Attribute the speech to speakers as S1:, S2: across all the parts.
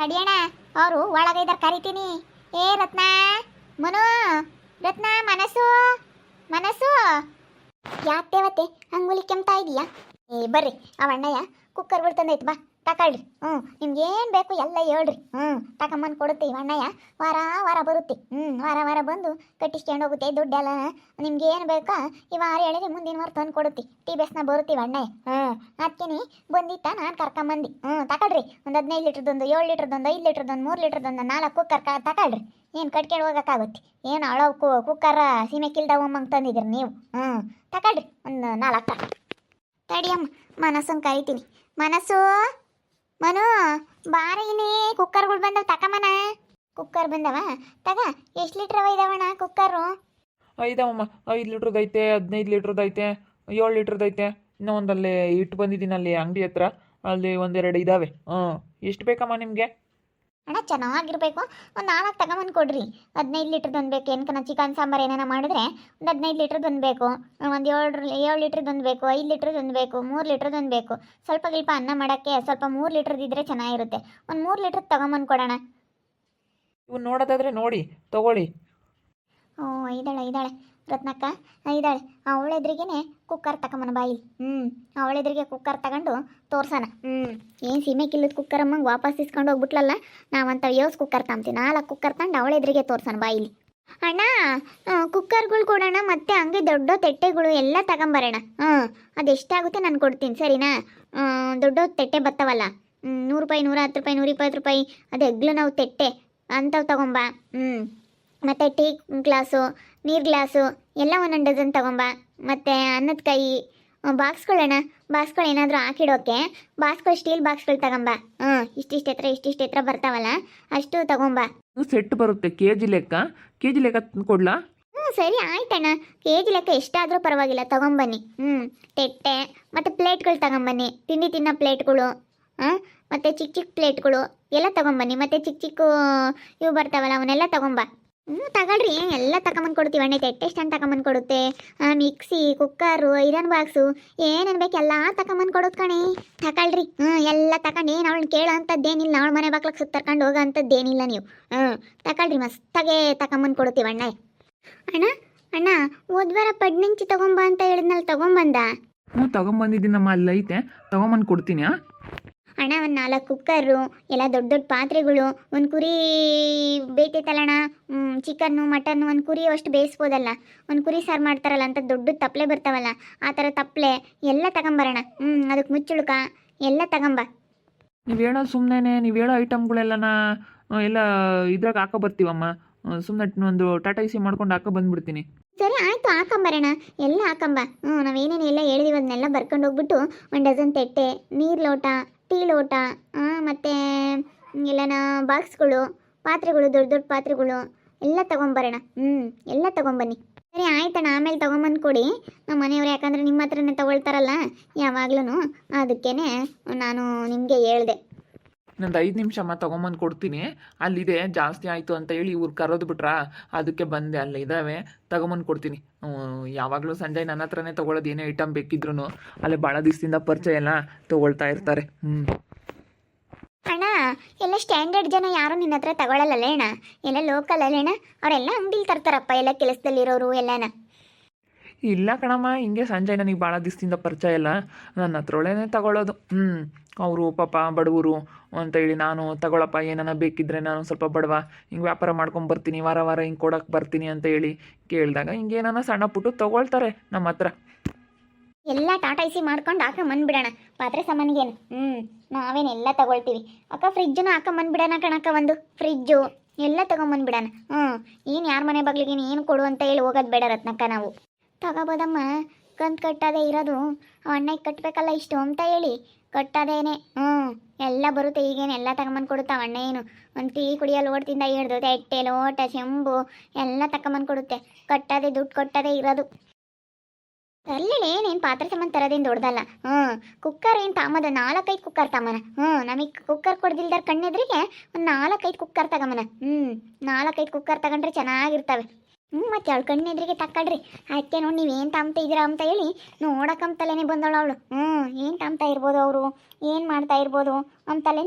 S1: ತಡಿಯಣ್ಣ, ಅವರು ಒಳಗೈದಾರ ಕರಿತೀನಿ. ಏ ರತ್ನ, ಮನು, ರತ್ನ, ಮನಸ್ಸು, ಮನಸ್ಸು, ಯಾತೇವತ್ತೆ ಅಂಗುಲಿ ಕೆಮ್ತಾ ಇದೀಯಾ? ಏ ಬರ್ರಿ, ಅವಣ್ಣಯ್ಯ ಕುಕ್ಕರ್ ಬಿಡ್ತಂದೈತೆ, ಬಾ ತಗೊಳ್ರಿ. ನಿಮ್ಗೇನು ಬೇಕು ಎಲ್ಲ ಹೇಳ್ರಿ. ತಗೊಂಬಂದು ಕೊಡುತ್ತೀವಿ ಅಣ್ಣಯ್ಯ. ವಾರ ವಾರ ಬರುತ್ತೆ. ವಾರ ವಾರ ಬಂದು ಕಟ್ಟಿಸ್ಕೊಂಡು ಹೋಗುತ್ತೆ ದುಡ್ಡೆಲ್ಲ. ನಿಮ್ಗೇನು ಬೇಕಾ ಈ ವಾರ ಹೇಳಿರಿ, ಮುಂದಿನ ವಾರ ತಂದು ಕೊಡುತ್ತಿ. ಟಿ ಬೇಸ್ನ ಬರುತ್ತೀವಿ ಅಣ್ಣಯ್ಯ. ಅದಕ್ಕೆ ಬಂದಿತ್ತ ನಾನು ಕರ್ಕೊಂಬಂದು. ತಗೊಳ್ರಿ, ಒಂದು 15 ಲೀಟ್ರದೊಂದು, 7 ಲೀಟ್ರದೊಂದು, 5 ಲೀಟ್ರದೊಂದು, 3 ಲೀಟ್ರದೊಂದು 4 ಕುಕ್ಕರ್ ತಗೊಳ್ರಿ. ಏನು ಕಟ್ಕೊಂಡು ಹೋಗೋಕ್ಕಾಗುತ್ತೆ? ಏನು ಹಳವು ಕುಕ್ಕರ ಸೀಮೆ ಕಿಲ್ದವಮ್ಮಂಗೆ ತಂದಿದ್ರಿ ನೀವು. ತಗೊಳ್ರಿ ಒಂದು 4. ತಡಿಯಮ್ಮ, ಮನಸ್ಸನ್ನು ಕರಿತೀನಿ. ಮನಸ್ಸು, ಮನು, ಬಾರ ಇಲ್ಲಿ, ಕುಕ್ಕರ್ಗಳು ಬಂದವ, ತಕಮನ. ಕುಕ್ಕರ್ ಬಂದವ, ತಗ. ಎಷ್ಟು ಲೀಟ್ರ್ ಇದಾವಣ್ಣ ಕುಕ್ಕರು?
S2: ಐದವಮ್ಮ. 5 ಲೀಟ್ರದ್ದು ಐತೆ, 15 ಲೀಟ್ರದ್ದು ಐತೆ, 7 ಲೀಟ್ರದ್ದು ಐತೆ. ಇನ್ನೂ ಒಂದಲ್ಲಿ ಇಟ್ಟು ಬಂದಿದ್ದೀನಿ ಅಲ್ಲಿ ಅಂಗಡಿ ಹತ್ರ. ಅಲ್ಲಿ ಒಂದೆರಡು ಇದ್ದಾವೆ. ಎಷ್ಟು ಬೇಕಮ್ಮ ನಿಮಗೆ?
S1: ಅಣ್ಣ ಚೆನ್ನಾಗಿರ್ಬೇಕು, ಒಂದು 4 ತಗೊಂಬಂದು ಕೊಡ್ರಿ. 15 ಲೀಟ್ರದೊಂದು ಬೇಕು. ಏನಕನ ಚಿಕನ್ ಸಾಂಬಾರು ಏನಾರ ಮಾಡಿದ್ರೆ ಒಂದು 15 ಲೀಟ್ರದೊಂದು ಬೇಕು. ಒಂದು 7 ಲೀಟ್ರದೊಂದು ಬೇಕು, 5 ಲೀಟ್ರದೊಂದು ಬೇಕು, 3 ಲೀಟ್ರದೊಂದು ಬೇಕು. ಸ್ವಲ್ಪ ಅನ್ನ ಮಾಡೋಕ್ಕೆ ಸ್ವಲ್ಪ 3 ಲೀಟ್ರದಿದ್ದರೆ ಚೆನ್ನಾಗಿರುತ್ತೆ. ಒಂದು 3 ಲೀಟ್ರದ್ದು ತಗೊಂಬಂದು ಕೊಡೋಣ.
S2: ಇವು ನೋಡೋದಾದ್ರೆ ನೋಡಿ ತಗೊಳ್ಳಿ.
S1: ಇದ್ದಾಳೆ ರತ್ನಕ್ಕ, ಇದ್ದಾಳೆ. ಅವಳೆದ್ರಿಗೇನೆ ಕುಕ್ಕರ್ ತಗೊಂಬನ ಬಾಯಿ. ಅವಳೆದ್ರಿಗೆ ಕುಕ್ಕರ್ ತಗೊಂಡು ತೋರ್ಸೋಣ. ಏನು ಸೀಮೆ ಕಿಲ್ಲದ ಕುಕ್ಕರ್ ಅಮ್ಮಂಗೆ ವಾಪಸ್ ಇಸ್ಕೊಂಡು ಹೋಗ್ಬಿಟ್ಲಲ್ಲ. ನಾವಂತ ಯೋಸ್ ಕುಕ್ಕರ್ ತಾಂತೀವಿ. 4 ಕುಕ್ಕರ್ ತಂದು ಅವಳೆದ್ರಿಗೆ ತೋರ್ಸೋಣ ಬಾಯಿಲಿ. ಅಣ್ಣ, ಕುಕ್ಕರ್ಗಳು ಕೊಡೋಣ, ಮತ್ತೆ ಹಂಗೆ ದೊಡ್ಡ ತೆಟ್ಟೆಗಳು ಎಲ್ಲ ತಗೊಂಬರೋಣ. ಅದೆಷ್ಟಾಗುತ್ತೆ ನಾನು ಕೊಡ್ತೀನಿ, ಸರಿನಾ? ದೊಡ್ಡ ತೆಟ್ಟೆ ಬರ್ತವಲ್ಲ, 100 ರೂಪಾಯಿ, 110 ರೂಪಾಯಿ, 120 ರೂಪಾಯಿ, ಅದು ಎಗ್ಲು ನಾವು ತೆಟ್ಟೆ ಅಂಥವು ತಗೊಂಬ. ಮತ್ತು ಟೀ ಗ್ಲಾಸು, ನೀರು ಗ್ಲಾಸು ಎಲ್ಲ 1 ಡಜನ್ ತಗೊಂಬ. ಮತ್ತು ಅನ್ನದ ಕೈ ಬಾಕ್ಸ್ಗಳಣ್ಣ, ಬಾಕ್ಸ್ಗಳು ಏನಾದರೂ ಹಾಕಿಡೋಕ್ಕೆ ಬಾಕ್ಸ್ಗಳು, ಸ್ಟೀಲ್ ಬಾಕ್ಸ್ಗಳು ತಗೊಂಬ. ಇಷ್ಟಿಷ್ಟು ಎತ್ತರ ಬರ್ತಾವಲ್ಲ, ಅಷ್ಟು ತಗೊಂಬ.
S2: ಸೆಟ್ ಬರುತ್ತೆ, ಕೆ ಜಿ ಲೆಕ್ಕ ಕೊಡ್ಲಾ?
S1: ಸರಿ ಆಯ್ತಣ್ಣ, ಕೆ ಜಿ ಲೆಕ್ಕ ಎಷ್ಟಾದರೂ ಪರವಾಗಿಲ್ಲ, ತಗೊಂಬನ್ನಿ. ತೆಟ್ಟೆ ಮತ್ತು ಪ್ಲೇಟ್ಗಳು ತಗೊಂಬನ್ನಿ, ತಿಂಡಿ ತಿನ್ನೋ ಪ್ಲೇಟ್ಗಳು. ಮತ್ತು ಚಿಕ್ಕ ಪ್ಲೇಟ್ಗಳು ಎಲ್ಲ ತಗೊಂಬನ್ನಿ. ಮತ್ತು ಚಿಕ್ಕ ಇವು ಬರ್ತಾವಲ್ಲ, ಅವನ್ನೆಲ್ಲ ತಗೊಂಬ. ತಗೊಳ್ರಿ, ಎಲ್ಲ ತಗೊಂಬಂದು ಕೊಡ್ತೀವಿ ಅಣ್ಣ. ತೆಟ್ಟೆ ಸ್ಟ್ಯಾಂಡ್ ತಗೊಂಬಂದು ಕೊಡುತ್ತೆ, ಮಿಕ್ಸಿ, ಕುಕ್ಕರು, ಐರನ್ ಬಾಕ್ಸು, ಏನೇನು ಬೇಕು ಎಲ್ಲ ತಗೊಂಬಂದು ಕೊಡೋದು ಕಣೆ. ತಗೊಳ್ರಿ, ಎಲ್ಲ ತಗೊಂಡು ಏನು ಅವಳನ್ನ ಕೇಳೋ ಅಂಥದ್ದೇನಿಲ್ಲ, ಅವಳ ಮನೆ ಬಾಕ್ಲಕ್ಕೆ ಸುತ್ತರ್ಕೊಂಡು ಹೋಗೋ ಅಂಥದ್ದೇನಿಲ್ಲ ನೀವು. ತಗೊಳ್ರಿ, ಮಸ್ತಾಗೆ ತಗೊಂಬಂದು ಕೊಡ್ತೀವಿ ಅಣ್ಣ. ಅಣ್ಣ, ಹೋದ್ವಾರ ಪಡ್ನಿಂಚಿ ತಗೊಂಬ ಅಂತ ಹೇಳಿದ್ನಲ್ಲಿ ತಗೊಂಬಂದ?
S2: ತಗೊಂಬಂದಿದ್ದೀನಮ್ಮ, ಅಲ್ಲಿ ಐತೆ, ತಗೊಂಬಂದು ಕೊಡ್ತೀನಿ.
S1: ಅಣ್ಣ, ಒಂದು 4 ಕುಕ್ಕರು, ಎಲ್ಲ ದೊಡ್ಡ ಪಾತ್ರೆಗಳು, ಒಂದು ಕುರಿ ಬೇಯ್ತೈತಲ್ಲಣ್ಣ, ಚಿಕನ್ನು, ಮಟನ್ನು, ಒಂದು ಕುರಿ ಅಷ್ಟು ಬೇಯಿಸ್ಬೋದಲ್ಲ. ಒಂದು ಕುರಿ ಸಾರು ಮಾಡ್ತಾರಲ್ಲ ಅಂತ ದೊಡ್ಡ ತಪ್ಪಲೆ ಬರ್ತಾವಲ್ಲ, ಆ ಥರ ತಪ್ಪಲೆ ಎಲ್ಲ ತಗೊಂಬರೋಣ. ಅದಕ್ಕೆ ಮುಚ್ಚುಳುಕ ಎಲ್ಲ ತಗೊಂಬ.
S2: ನೀವು ಹೇಳೋದು ಸುಮ್ಮನೆ, ನೀವು ಹೇಳೋ ಐಟಮ್ಗಳೆಲ್ಲನ ಎಲ್ಲ ಇದ್ರಾಗ ಹಾಕೋ ಬರ್ತೀವಮ್ಮ. ಸುಮ್ಮನೆ ಒಂದು ಟಾಟಾ ಇಸಿ ಮಾಡ್ಕೊಂಡು ಹಾಕೋ ಬಂದ್ಬಿಡ್ತೀನಿ.
S1: ಸರಿ ಆಯಿತು, ಹಾಕೊಂಬರೋಣ, ಎಲ್ಲ ಹಾಕೊಂಬ. ನಾವೇನೇನು ಎಲ್ಲ ಹೇಳಿದೀವಿ ಅದನ್ನೆಲ್ಲ ಬರ್ಕೊಂಡು ಹೋಗ್ಬಿಟ್ಟು 1 ಡಜನ್ ತೆಟ್ಟೆ, ನೀರು ಲೋಟ, ಟೀ ಲೋಟ, ಮತ್ತು ಎಲ್ಲನ ಬಾಕ್ಸ್ಗಳು, ಪಾತ್ರೆಗಳು, ದೊಡ್ಡ ಪಾತ್ರೆಗಳು ಎಲ್ಲ ತೊಗೊಂಬರೋಣ. ಎಲ್ಲ ತೊಗೊಂಬನ್ನಿ. ಸರಿ ಆಯ್ತಣ್ಣ, ಆಮೇಲೆ ತೊಗೊಂಬಂದು ಕೊಡಿ ನಮ್ಮ ಮನೆಯವ್ರು. ಯಾಕಂದರೆ ನಿಮ್ಮ ಹತ್ರನೇ ತೊಗೊಳ್ತಾರಲ್ಲ ಯಾವಾಗ್ಲೂ, ಅದಕ್ಕೇ ನಾನು ನಿಮಗೆ ಹೇಳಿದೆ.
S2: ಇನ್ನೊಂದು 5 ನಿಮಿಷಮ್ಮ, ತೊಗೊಂಬಂದು ಕೊಡ್ತೀನಿ. ಅಲ್ಲಿದೆ, ಜಾಸ್ತಿ ಆಯಿತು ಅಂತ ಹೇಳಿ ಇವ್ರು ಕರೋದು ಬಿಟ್ರಾ, ಅದಕ್ಕೆ ಬಂದೆ. ಅಲ್ಲಿ ಇದ್ದಾವೆ, ತೊಗೊಂಬಂದು ಕೊಡ್ತೀನಿ. ಯಾವಾಗಲೂ ಸಂಜೆ ನನ್ನ ಹತ್ರನೇ ತೊಗೊಳೋದು, ಏನೇ ಐಟಮ್ ಬೇಕಿದ್ರು. ಅಲ್ಲಿ ಭಾಳ ದಿವಸದಿಂದ ಪರಿಚಯ ಎಲ್ಲ ತೊಗೊಳ್ತಾ ಇರ್ತಾರೆ.
S1: ಅಣ್ಣ, ಎಲ್ಲ ಸ್ಟ್ಯಾಂಡರ್ಡ್ ಜನ ಯಾರು ನಿನ್ನ ಹತ್ರ ತಗೊಳ್ಳಲ್ಲ ಅಣ್ಣ, ಎಲ್ಲ ಲೋಕಲ್ ಅಲ್ಲೇಣ್ಣ. ಅವರೆಲ್ಲ ಅಂಗಡಿಲಿ ತರ್ತಾರಪ್ಪ, ಎಲ್ಲ ಕೆಲಸದಲ್ಲಿರೋರು ಎಲ್ಲನ.
S2: ಇಲ್ಲ ಕಣಮ್ಮ, ಹಿಂಗೆ ಸಂಜೆ ನನಗೆ ಭಾಳ ದಿವಸದಿಂದ ಪರಿಚಯ ಇಲ್ಲ, ನನ್ನ ಹತ್ರೊಳೇನೆ ತಗೊಳ್ಳೋದು. ಅವರು ಪಾಪ ಬಡವರು ಅಂತೇಳಿ ನಾನು ತಗೊಳಪ್ಪ, ಏನಾನ ಬೇಕಿದ್ರೆ ನಾನು ಸ್ವಲ್ಪ ಬಡವ, ಹಿಂಗೆ ವ್ಯಾಪಾರ ಮಾಡ್ಕೊಂಬರ್ತೀನಿ, ವಾರ ವಾರ ಹಿಂಗೆ ಕೊಡೋಕೆ ಬರ್ತೀನಿ ಅಂತ ಹೇಳಿ ಕೇಳಿದಾಗ ಹಿಂಗೇನಾನ ಸಣ್ಣ ಪುಟ್ಟು ತೊಗೊಳ್ತಾರೆ ನಮ್ಮ ಹತ್ರ.
S1: ಎಲ್ಲ ಟಾಟಾ ಇಸಿ ಮಾಡ್ಕೊಂಡು ಹಾಕೊಂಬಂದ್ಬಿಡೋಣ, ಪಾತ್ರೆ ಸಾಮಾನಿಗೇನು. ನಾವೇನೆಲ್ಲ ತಗೊಳ್ತೀವಿ ಅಕ್ಕ. ಫ್ರಿಜ್ಜನ್ನು ಹಾಕೊಂಬಂದ್ಬಿಡೋಣ ಕಣಕ್ಕ, ಒಂದು ಫ್ರಿಜ್ಜು ಎಲ್ಲ ತೊಗೊಂಬಂದ್ಬಿಡೋಣ. ಏನು ಯಾರ ಮನೆ ಬಾಗಿಲಿಗೇನು ಏನು ಕೊಡು ಅಂತ ಹೇಳಿ ಹೋಗೋದು ಬೇಡ ರತ್ನಕ್ಕ. ನಾವು ತಗೋಬೋದಮ್ಮ, ಕಂತು ಕಟ್ಟೋದೇ ಇರೋದು. ಅಣ್ಣಗೆ ಕಟ್ಟಬೇಕಲ್ಲ ಇಷ್ಟು ಅಂತ ಹೇಳಿ ಕಟ್ಟೋದೇನೆ. ಎಲ್ಲ ಬರುತ್ತೆ ಈಗೇನು, ಎಲ್ಲ ತಗೊಂಬಂದು ಕೊಡುತ್ತಾವ ಅಣ್ಣ. ಏನು ಒಂದು ಟೀ ಕುಡಿಯೋ ಲೋಟದಿಂದ ಹಿಡ್ದು ತೆಟ್ಟೆ, ಲೋಟ, ಚೆಂಬು ಎಲ್ಲ ತಗೊಂಬಂದು ಕೊಡುತ್ತೆ. ಕಟ್ಟೋದೇ, ದುಡ್ಡು ಕೊಟ್ಟೋದೇ ಇರೋದು. ಅಲ್ಲಿ ಏನೇನು ಪಾತ್ರೆ ಸಾಮಾನು ತರೋದೇನು ದೊಡ್ಡದಲ್ಲ. ಕುಕ್ಕರ್ ಏನು ತಾಮದ, 4-5 ಕುಕ್ಕರ್ ತಮ್ಮನ. ನಮಗೆ ಕುಕ್ಕರ್ ಕೊಡ್ದಿಲ್ದಾರ ಕಣ್ಣೆದ್ರಿಗೆ ಒಂದು 4-5 ಕುಕ್ಕರ್ ತಗೊಂಬನ. 4-5 ಕುಕ್ಕರ್ ತಗೊಂಡ್ರೆ ಚೆನ್ನಾಗಿರ್ತವೆ. ಮತ್ತೆ ಅವಳು ಕಣ್ಣೆದ್ರಿಗೆ ತಕ್ಕಳ್ರಿ ಅದಕ್ಕೆ ನೋಡಿ ನೀವೇನು ತಾಮ್ತ ಇದ್ದೀರಾ ಅಂತ ಹೇಳಿ ನೋಡಕ್ಕಂತಲೇನೆ ಬಂದವಳು ಅವಳು. ಏನು ತಾಮ್ತಾ ಇರ್ಬೋದು ಅವರು, ಏನು ಮಾಡ್ತಾ ಇರ್ಬೋದು ಅಂತಲೇ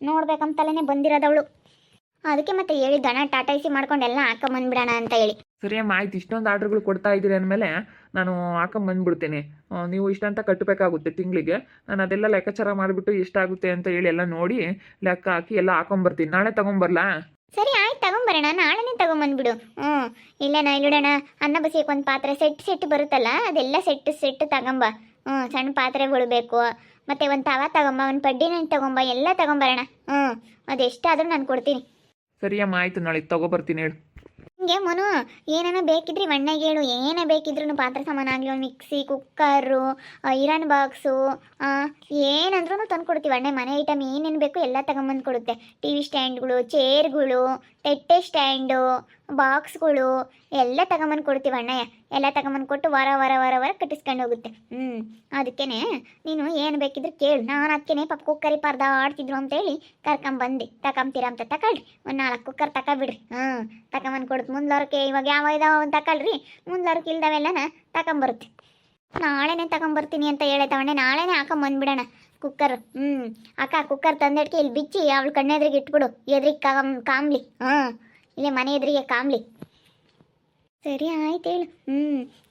S1: ನೋಡ್ಬೇಕಂತಲೇ ಬಂದಿರೋದವಳು. ಅದಕ್ಕೆ ಮತ್ತೆ ಹೇಳಿ ದನ ಟಾಟಾ ಇಸಿ ಮಾಡ್ಕೊಂಡೆಲ್ಲ ಹಾಕೊಂಬಂದ್ಬಿಡೋಣ ಅಂತ ಹೇಳಿ.
S2: ಸರಿ ಅಮ್ಮ ಆಯ್ತು, ಇಷ್ಟೊಂದು ಆರ್ಡ್ರ್ಗಳು ಕೊಡ್ತಾ ಇದ್ದೀರಿ ಅಂದಮೇಲೆ ನಾನು ಹಾಕೊಂಬಂದ್ಬಿಡ್ತೀನಿ. ನೀವು ಇಷ್ಟಂತ ಕಟ್ಟಬೇಕಾಗುತ್ತೆ ತಿಂಗಳಿಗೆ. ನಾನು ಅದೆಲ್ಲ ಲೆಕ್ಕಾಚಾರ ಮಾಡಿಬಿಟ್ಟು ಎಷ್ಟಾಗುತ್ತೆ ಅಂತ ಹೇಳಿ ಎಲ್ಲ ನೋಡಿ ಲೆಕ್ಕ ಹಾಕಿ ಎಲ್ಲ ಹಾಕೊಂಬರ್ತೀನಿ. ನಾಳೆ ತೊಗೊಂಬರ್ಲಾ?
S1: ಸರಿ ಆಯ್ತು ತಗೊಂಬರೋಣ, ನಾಳೆನೇ ತಗೊಂಬಂದ್ಬಿಡು. ಇಲ್ಲಣ್ಣ ಇಲ್ಲೋಡಣ ಅನ್ನ ಬಸಿಯಕ್ಕೆ ಒಂದು ಪಾತ್ರೆ ಸೆಟ್ ಬರುತ್ತಲ್ಲ ಅದೆಲ್ಲ ಸೆಟ್ ತಗೊಂಬ. ಸಣ್ಣ ಪಾತ್ರೆಗಳು ಬೇಕು, ಮತ್ತೆ ಒಂದು ತವ ತಗೊಂಬ, ಒಂದು ಪಡ್ಡಿನ ತಗೊಂಬ, ಎಲ್ಲ ತಗೊಂಬರೋಣ. ಅದೆಷ್ಟಾದರೂ ನಾನು ಕೊಡ್ತೀನಿ.
S2: ಸರಿ ಅಮ್ಮ ಆಯಿತು, ನಾಳೆ ತೊಗೊಬರ್ತೀನಿ ಹೇಳು.
S1: ಹಿಂಗೆ ಮನು ಏನೇನೋ ಬೇಕಿದ್ರಿ ಮಣ್ಣಗೆ ಹೇಳು, ಏನೇ ಬೇಕಿದ್ರು ಪಾತ್ರೆ ಸಾಮಾನಾಗಲಿ, ಒಂದು ಮಿಕ್ಸಿ, ಕುಕ್ಕರು, ಐರನ್ ಬಾಕ್ಸು, ಏನಂದ್ರೂ ತಂದು ಕೊಡ್ತೀವಿ. ಅಣ್ಣ ಮನೆ ಐಟಮ್ ಏನೇನು ಬೇಕು ಎಲ್ಲ ತಗೊಂಬಂದು ಕೊಡುತ್ತೆ. ಟಿ ವಿ ಸ್ಟ್ಯಾಂಡ್ಗಳು, ಚೇರ್ಗಳು, ತಟ್ಟೆ ಸ್ಟ್ಯಾಂಡು, ಬಾಕ್ಸ್ಗಳು ಎಲ್ಲ ತಗೊಂಬಂದು ಕೊಡ್ತೀವಿ ಅಣ್ಣಯ್ಯ. ಎಲ್ಲ ತಗೊಂಬಂದು ಕೊಟ್ಟು ವಾರ ಕಟ್ಟಿಸ್ಕೊಂಡು ಹೋಗುತ್ತೆ. ಅದಕ್ಕೇ ನೀನು ಏನು ಬೇಕಿದ್ರು ಕೇಳು. ನಾನು ಅದಕ್ಕೇ ಪಾಪ ಕುಕ್ಕರಿ ಪರ್ದಾಡ್ತಿದ್ರು ಅಂತೇಳಿ ಕರ್ಕೊಂಬಂದು ತಗೊಂತೀರ ಅಂತ ತಗೊಳ್ರಿ. ಒಂದು 4 ಕುಕ್ಕರ್ ತಗೊಬಿಡ್ರಿ. ತಗೊಂಬಂದು ಕೊಡುತ್ತೆ. ಮುಂದ್ಲವ್ರಕ್ಕೆ ಇವಾಗ ಯಾವ ಇದಾವ ಒಂದು ತಗೊಳ್ರಿ, ಮುಂದ್ಲವ್ರಕ್ಕೆ ಇಲ್ದವೆಲ್ಲನ ತಗೊಂಬರುತ್ತೆ. ನಾಳೆನೇ ತಗೊಂಬರ್ತೀನಿ ಅಂತ ಹೇಳೈತವಣ್ಣೆ, ನಾಳೆನೇ ಹಾಕೊಂಬಂದ್ಬಿಡೋಣ ಕುಕ್ಕರ್. ಅಕ್ಕ ಕುಕ್ಕರ್ ತಂದೆಡ್ಕೆ ಇಲ್ಲಿ ಬಿಚ್ಚಿ ಅವಳು ಕಣ್ಣೆದ್ರಿಗೆ ಇಟ್ಬಿಡು, ಎದ್ರಿಗೆ ಕಾಮ್ಲಿ. ಇಲ್ಲೇ ಮನೆ ಎದುರಿಗೆ ಕಾಮ್ಲಿ. ಸರಿ ಆಯ್ತು ಹೇಳು.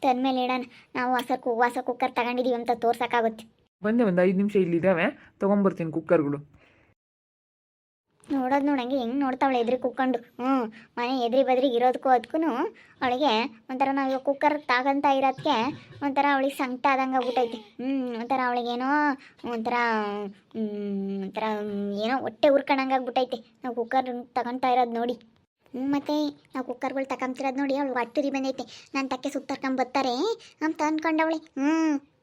S1: ತಂದ್ಮೇಲೆ ಇಡೋಣ. ನಾವು ಹೊಸ ಕುಕ್ಕರ್ ತಗೊಂಡಿದ್ದೀವಿ ಅಂತ ತೋರ್ಸೋಕ್ಕಾಗುತ್ತೆ.
S2: ಬಂದೆ, ಒಂದು 5 ನಿಮಿಷ ಇಲ್ಲಿದ್ದಾವೆ, ತೊಗೊಂಬರ್ತೀನಿ ಕುಕ್ಕರ್ಗಳು.
S1: ನೋಡೋದು ನೋಡಂಗೆ ಹೆಂಗೆ ನೋಡ್ತಾವಳೆ ಎದುರಿಗೆ ಕುಕ್ಕೊಂಡು. ಮನೆ ಬದ್ರಿಗೆ ಇರೋದಕ್ಕೂ ಅದಕ್ಕೂ ಅವಳಿಗೆ ಒಂಥರ ನಾವು ಇವಾಗ ಕುಕ್ಕರ್ ತಗೊಂತ ಇರೋದಕ್ಕೆ ಒಂಥರ ಅವಳಿಗೆ ಸಂಕಟ ಆದಂಗೆ ಆಗ್ಬಿಟ್ಟೈತಿ. ಒಂಥರ ಅವಳಿಗೇನೋ ಒಂಥರ ಏನೋ ಹೊಟ್ಟೆ ಉರ್ಕೊಂಡಂಗೆ ಆಗ್ಬಿಟ್ಟೈತಿ ನಾವು ಕುಕ್ಕರ್ ತಗೊತಾ ಇರೋದು ನೋಡಿ. ಮತ್ತು ನಾವು ಕುಕ್ಕರ್ಗಳು ತಗೊಂತಿರೋದು ನೋಡಿ ಅವಳು ಹೊಟ್ಟುರಿ ಬಂದೈತೆ. ನನ್ನ ತಕ್ಕೆ ಸುತ್ತರ್ಕೊಂಬರ್ತಾರೆ ಅಂತ ಅಂದ್ಕೊಂಡವಳೆ.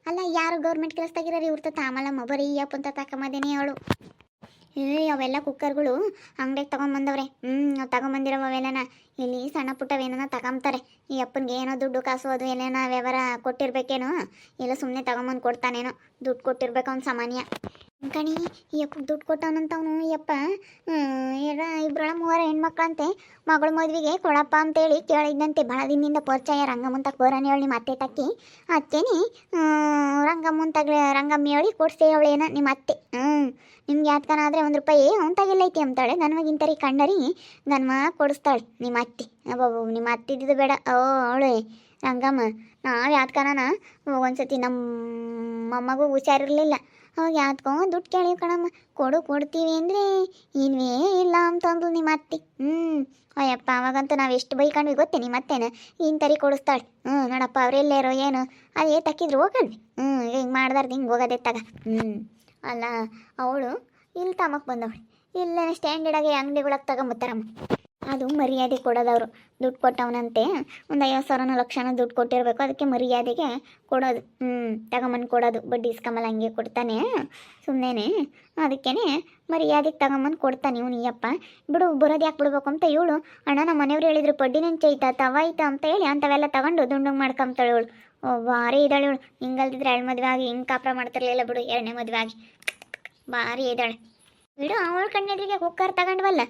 S1: ಅಲ್ಲ ಯಾರು ಗೌರ್ಮೆಂಟ್ ಕೆಲಸದಾಗಿರೋರು ಇವ್ರ ತಾಮಲ್ಲ ಮೊಬರಿ ಅಪ್ಪ ಅಂತ ತಗೊಂಬಂದೇನೆ ಅವಳು. ಅವೆಲ್ಲ ಕುಕ್ಕರ್ಗಳು ಅಂಗಡಿಗೆ ತೊಗೊಂಬಂದವ್ರೆ. ನಾವು ತಗೊಂಬಂದಿರೋ ಅವೆಲ್ಲನ ಇಲ್ಲಿ ಸಣ್ಣ ಪುಟ್ಟವೇನ ತಗೊಂತಾರೆ. ಈ ಅಪ್ಪನಿಗೆ ಏನೋ ದುಡ್ಡು ಕಾಸು ಅದು ಏನೇನೋ ವ್ಯವಹಾರ ಕೊಟ್ಟಿರ್ಬೇಕೇನೋ, ಇಲ್ಲ ಸುಮ್ಮನೆ ತಗೊಂಬಂದು ಕೊಡ್ತಾನೇನೋ, ದುಡ್ಡು ಕೊಟ್ಟಿರ್ಬೇಕು ಅವ್ನು ಸಾಮಾನ್ಯ ಕಣಿ. ಈ ಅಪ್ಪ ದುಡ್ಡು ಕೊಟ್ಟವನಂತವನು. ಈ ಅಪ್ಪ ಇಬ್ಬರ 3 ಹೆಣ್ಮಕ್ಳಂತೆ, ಮಗಳ ಮದುವೆಗೆ ಕೊಡಪ್ಪ ಅಂತೇಳಿ ಕೇಳಿದ್ದಂತೆ. ಭಾಳ ದಿನದಿಂದ ಪರಿಚಯ. ರಂಗಮ್ಮಂತಕ್ಕೆ ಬರೋಣ ಹೇಳಿ ಮತ್ತೆ ತಕ್ಕಿ ಅತ್ತೇನಿ ರಂಗಮ್ಮ ಹೇಳಿ ಕೊಡ್ಸೇ ಅವಳೇನ ನಿಮ್ಮ ಅತ್ತೆ. ನಿಮ್ಗೆ ಯಾತ್ಕನಾದರೆ 1 ರೂಪಾಯಿ ಅವ್ನು ತಗಿಲ್ಲೈತಿ ಅಂತಾಳೆ. ಗನ್ಮಗಿಂತರಿ ಕಂಡರಿ ಗನ್ಮ ಕೊಡಿಸ್ತಾಳೆ ನಿಮ್ಮ ಅತ್ತೆ. ಅಬ್ಬಬ್ಬ ನಿಮ್ಮ ಅತ್ತಿದ್ದು ಬೇಡ. ಅವಳೆ ರಂಗಮ್ಮ. ನಾವು ಯಾತ್ಕನ ಒಂದ್ಸತಿ ನಮ್ಮ ಮೊಮ್ಮಗೂ ಹುಷಾರಿರಲಿಲ್ಲ. ಅವಾಗ ಯಾತ್ಕೊಂಡ್ ದುಡ್ಡು ಕೇಳಿ ಕಣಮ್ಮ, ಕೊಡ್ತೀವಿ ಅಂದರೆ ಇನ್ವೇ ಇಲ್ಲ ಅಂತಂದ್ಲು ನಿಮ್ಮ ಅತ್ತೆ. ಅಯ್ಯಪ್ಪ ಅವಾಗಂತೂ ನಾವು ಎಷ್ಟು ಬೈಕೊಂಡ್ವಿ ಗೊತ್ತೇ ನಿಮ್ಮ ಅತ್ತೆನ. ತರಿ ಕೊಡಿಸ್ತಾಳೆ. ನೋಡಪ್ಪ ಅವರೆಲ್ಲೇರೋ ಏನು ಅದೇ ತಕ್ಕಿದ್ರು ಹೋಗಣ್ವಿ. ಹಿಂಗೆ ಮಾಡ್ದಾರ್ದು ಹಿಂಗೆ ಹೋಗೋದೆ ತಗ. ಅಲ್ಲ ಅವಳು ಇಲ್ಲಿ ತಮ್ಮಕ್ಕೆ ಬಂದವಳು. ಇಲ್ಲೇ ಸ್ಟ್ಯಾಂಡರ್ಡಾಗಿ ಅಂಗಡಿಗಳಿಗೆ ತಗೊಂಬತ್ತಾರಮ್ಮ. ಅದು ಮರ್ಯಾದೆ ಕೊಡೋದವರು. ದುಡ್ಡು ಕೊಟ್ಟವನಂತೆ ಒಂದು 50,000 ಲಕ್ಷನ ದುಡ್ಡು ಕೊಟ್ಟಿರಬೇಕು. ಅದಕ್ಕೆ ಮರ್ಯಾದೆಗೆ ಕೊಡೋದು. ತಗೊಂಬಂದು ಕೊಡೋದು. ಬಡ್ಡಿ ಇಸ್ಕೊಂಬಲ್ಲ ಹಂಗೆ ಕೊಡ್ತಾನೆ ಸುಮ್ಮನೆ. ಅದಕ್ಕೇ ಮರ್ಯಾದೆಗೆ ತಗೊಂಬಂದು ಕೊಡ್ತಾನೆ ಇವನು. ಅಪ್ಪ ಬಿಡು, ಬರೋದು ಯಾಕೆ ಬಿಡ್ಬೇಕು ಅಂತ ಇವಳು. ಅಣ್ಣ ನಮ್ಮ ಮನೆಯವ್ರು ಹೇಳಿದ್ರು ಪಡ್ಡಿ ನೆಂಚೈತಾ ತವಾಯ್ತಾ ಅಂತ ಹೇಳಿ ಅಂಥವೆಲ್ಲ ತಗೊಂಡು ದುಂಡಂಗೆ ಮಾಡ್ಕೊಂತಾಳೆ ಇವಳು. ಭಾರಿ ಇದ್ದಾಳೆ ಇವಳು. ಹಿಂಗಲ್ದಿದ್ರೆ 2 ಮದುವೆ ಆಗಿ ಹಿಂಗೆ ಕಾಪುರ ಮಾಡ್ತಿರ್ಲಿಲ್ಲ ಬಿಡು. 2ನೇ ಮದುವೆ ಆಗಿ ಭಾರಿ ಇದ್ದಾಳೆ ಬಿಡು. ಅವಳ ಕಣ್ಣೆದ್ರಿಗೆ ಕುಕ್ಕರ್ ತಗೊಂಡ್ವಲ್ಲ.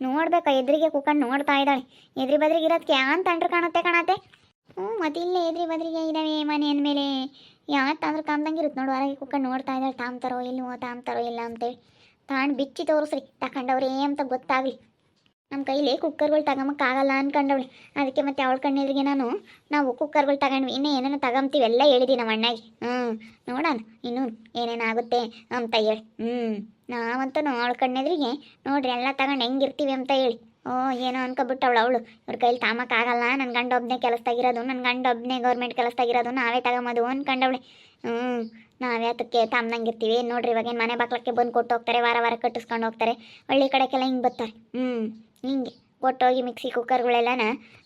S1: ನೋಡ್ಬೇಕಾ ಎದುರಿಗೆ ಕುಕ್ಕರ್ ನೋಡ್ತಾ ಇದ್ದಾಳೆ. ಎದ್ರಿ ಬದ್ರಿಗೆ ಇರೋದಕ್ಕೆ ಅಂತ ಅಂಡ್ರು ಕಾಣತ್ತೆ. ಮತ್ತೆ ಇಲ್ಲೇ ಎದ್ರಿ ಬದ್ರಿಗೆ ಇದ್ದಾವೆ ಮನೆ ಅಂದಮೇಲೆ ಯಾವತ್ತಾದ್ರೂ ಕಾಮ್ದಂಗೆ ಇರುತ್ತೆ ನೋಡು. ಹೊರಗೆ ಕುಕ್ಕರ್ ನೋಡ್ತಾ ಇದ್ದಾಳೆ. ತಾಮ್ತಾರೋ ಇಲ್ಲ ಅಂತೇಳಿ ತಾಂಡು ಬಿಚ್ಚಿ ತೋರಿಸ್ರಿ ತಗೊಂಡವ್ರೇ ಅಂತ ಗೊತ್ತಾಗಲಿ. ನಮ್ಮ ಕೈಲಿ ಕುಕ್ಕರ್ಗಳು ತಗೊಂಬಕ್ಕಾಗಲ್ಲ ಅನ್ಕೊಂಡವಳೆ. ಅದಕ್ಕೆ ಮತ್ತೆ ಅವಳ ಕಣ್ಣೆದ್ರಿಗೆ ನಾವು ಕುಕ್ಕರ್ಗಳು ತಗೊಂಡ್ವಿ. ಇನ್ನೂ ಏನೇನೋ ತಗೊಂತೀವಿ ಎಲ್ಲ ಹೇಳಿದ್ವಿ ನಮ್ಮ ಅಣ್ಣಗೆ. ನೋಡೋಣ ಇನ್ನೂ ಏನೇನಾಗುತ್ತೆ ಅಂತ ಹೇಳಿ. ನಾವಂತೂ ಅವಳ ಕಣ್ಣೆದ್ರಿಗೆ ನೋಡ್ರಿ ಎಲ್ಲ ತಗೊಂಡು ಹೆಂಗಿರ್ತೀವಿ ಅಂತ ಹೇಳಿ. ಏನೋ ಅನ್ಕೊಬಿಟ್ಟವಳು ಅವಳು. ಇವ್ರ ಕೈಲಿ ತಾಮಕ್ಕಾಗಲ್ಲ, ನನ್ನ ಗಂಡ ಒಬ್ಬನೇ ಕೆಲಸದಾಗಿರೋದು, ನನ್ನ ಗಂಡ ಒಬ್ಬನೇ ಗೌರ್ಮೆಂಟ್ ಕೆಲಸದಾಗಿರೋದು, ನಾವೇ ತಗೊಂಬೋದು ಅನ್ಕೊಂಡವಳೆ. ನಾವೇ ಅದಕ್ಕೆ ತಾಮ್ದಂಗಿರ್ತೀವಿ ನೋಡ್ರಿ. ಇವಾಗೇನು ಮನೆ ಬಾಕ್ಲಕ್ಕೆ ಬಂದು ಕೊಟ್ಟು ಹೋಗ್ತಾರೆ, ವಾರ ಕಟ್ಟಿಸ್ಕೊಂಡು ಹೋಗ್ತಾರೆ. ಹಳ್ಳಿ ಕಡೆಗೆಲ್ಲ ಹಿಂಗೆ ಬರ್ತಾರೆ. ಹಿಂಗೆ ಕೊಟ್ಟೋಗಿ ಮಿಕ್ಸಿ ಕುಕ್ಕರ್ಗಳೆಲ್ಲನ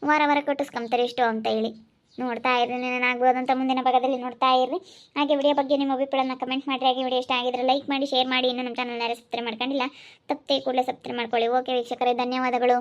S1: ವಾರ ಕಟ್ಟಿಸ್ಕೊಂತಾರೆ ಇಷ್ಟು ಅಂತ ಹೇಳಿ. ನೋಡ್ತಾ ಇರ್ರಿ, ಏನಾಗ್ಬೋದಂತ ಮುಂದಿನ ಭಾಗದಲ್ಲಿ ನೋಡ್ತಾ ಇರ್ರಿ. ಹಾಗೆ ವಿಡಿಯೋ ಬಗ್ಗೆ ನಿಮ್ಮ ಅಭಿಪ್ರಾಯನ ಕಮೆಂಟ್ ಮಾಡಿರಿ. ಹಾಗೆ ವಿಡಿಯೋ ಇಷ್ಟ ಆಗಿದ್ರೆ ಲೈಕ್ ಮಾಡಿ, ಶೇರ್ ಮಾಡಿ. ಇನ್ನೂ ನಮ್ಮ ಚಾನಲ್ನ ಸಬ್ಸ್ಕ್ರೈಬ್ ಮಾಡ್ಕೊಂಡಿಲ್ಲ ತಪ್ಪದೆ ಕೂಡಲೇ ಸಬ್ಸ್ಕ್ರೈಬ್ ಮಾಡ್ಕೊಳ್ಳಿ. ಓಕೆ ವೀಕ್ಷಕರೇ, ಧನ್ಯವಾದಗಳು.